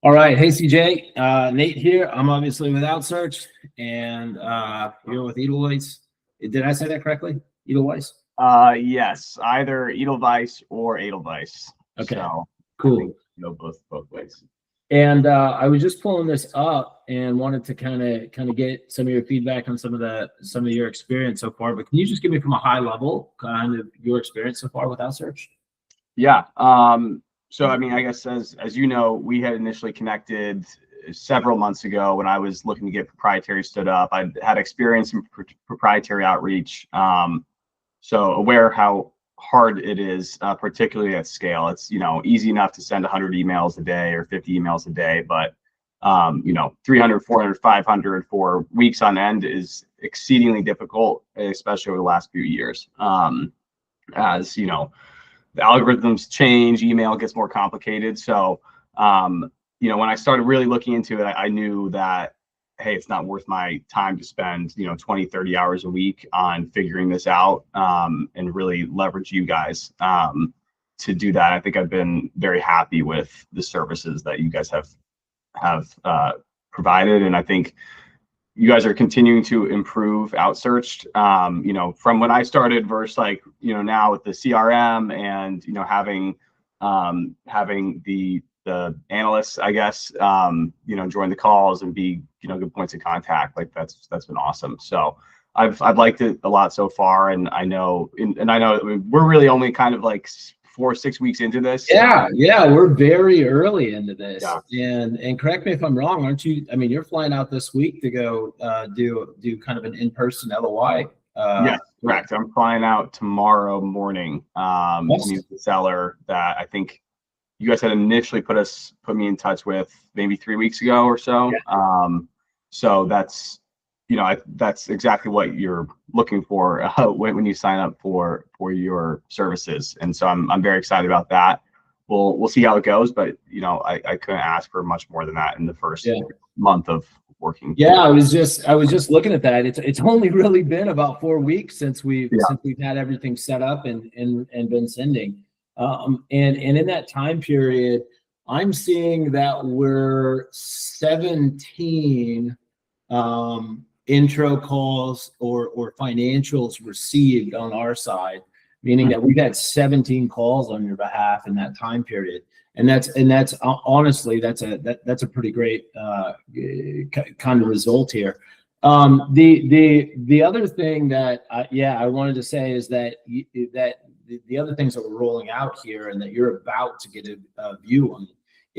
All right. Hey, CJ. Nate here. I'm obviously with OutSearched, and you're with Edelweiss. Did I say that correctly? Edelweiss? Yes, either Edelweiss or Edelweiss. Okay, so cool. I think, both ways. And I was just pulling this up and wanted to kind of get some of your feedback on some of your experience so far. But can you just give me from a high level kind of your experience so far with OutSearched? Yeah. So I mean, I guess as you know, we had initially connected several months ago when I was looking to get proprietary stood up. I had experience in proprietary outreach, so aware how hard it is, particularly at scale. It's easy enough to send 100 emails a day or 50 emails a day, but 300, 400, 500 for weeks on end is exceedingly difficult, especially over the last few years. As you know, the algorithms change, email gets more complicated. So, when I started really looking into it, I knew that, hey, it's not worth my time to spend, 20, 30 hours a week on figuring this out, and really leverage you guys to do that. I think I've been very happy with the services that you guys have provided. And I think you guys are continuing to improve OutSearched, from when I started versus now with the CRM and, having the analysts, I guess, join the calls and be, good points of contact. Like that's been awesome. So I've liked it a lot so far. And I know, we're really only kind of like 4 or 6 weeks into this. Yeah, we're very early into this. Yeah. And correct me if I'm wrong, aren't you? I mean, you're flying out this week to go do kind of an in-person LOI. Yes, correct. I'm flying out tomorrow morning. Meet the seller that I think you guys had initially put me in touch with maybe 3 weeks ago or so. Yeah. So that's that's exactly what you're looking for when you sign up for your services. And so I'm very excited about that. We'll see how it goes, but I couldn't ask for much more than that in the first month of working. Yeah, I was just looking at that. It's only really been about 4 weeks since we've had everything set up and been sending. And in that time period, I'm seeing that we're 17 intro calls or financials received on our side, meaning that we've had 17 calls on your behalf in that time period. And that's honestly, that's a pretty great kind of result here. The other thing that I wanted to say is that the other things that we're rolling out here and that you're about to get a view on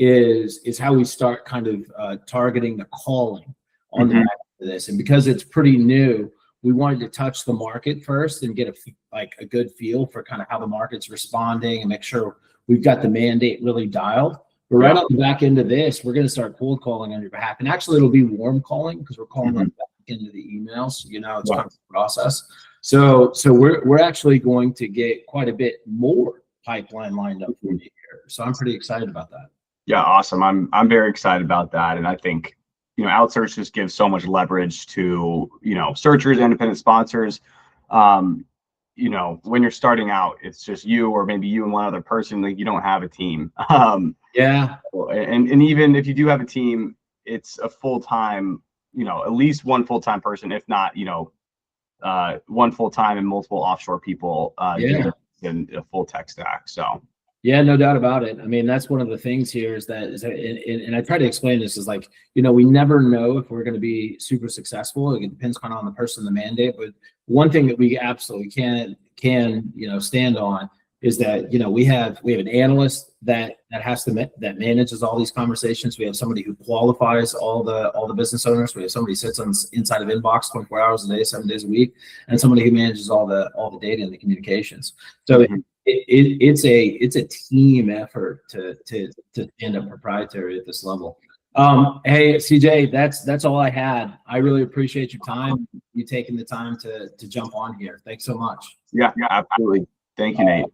is how we start kind of targeting the calling on the back of this. And because it's pretty new, we wanted to touch the market first and get a good feel for kind of how the market's responding and make sure we've got the mandate really dialed. But right on the back end of this, we're going to start cold calling on your behalf. And actually, it'll be warm calling because we're calling on the back end of the emails. It's kind of a process. So we're actually going to get quite a bit more pipeline lined up for you here. So I'm pretty excited about that. Yeah, awesome. I'm very excited about that. And I think, OutSearched just gives so much leverage to, searchers, independent sponsors. When you're starting out, it's just you or maybe you and one other person, like you don't have a team. And even if you do have a team, it's a full-time, at least one full-time person, if not, one full-time and multiple offshore people in a full tech stack. So yeah, no doubt about it. I mean, that's one of the things here is that, and I try to explain this is like, we never know if we're going to be super successful. It depends kind of on the person, the mandate. But one thing that we absolutely can stand on is that, we have an analyst that manages all these conversations. We have somebody who qualifies all the business owners. We have somebody who sits on inside of inbox 24 hours a day, 7 days a week, and somebody who manages all the data and the communications. So it's a team effort to stand up proprietary at this level. Hey, CJ, that's all I had. I really appreciate your time, you taking the time to jump on here. Thanks so much. Yeah, absolutely. Thank you, Nate.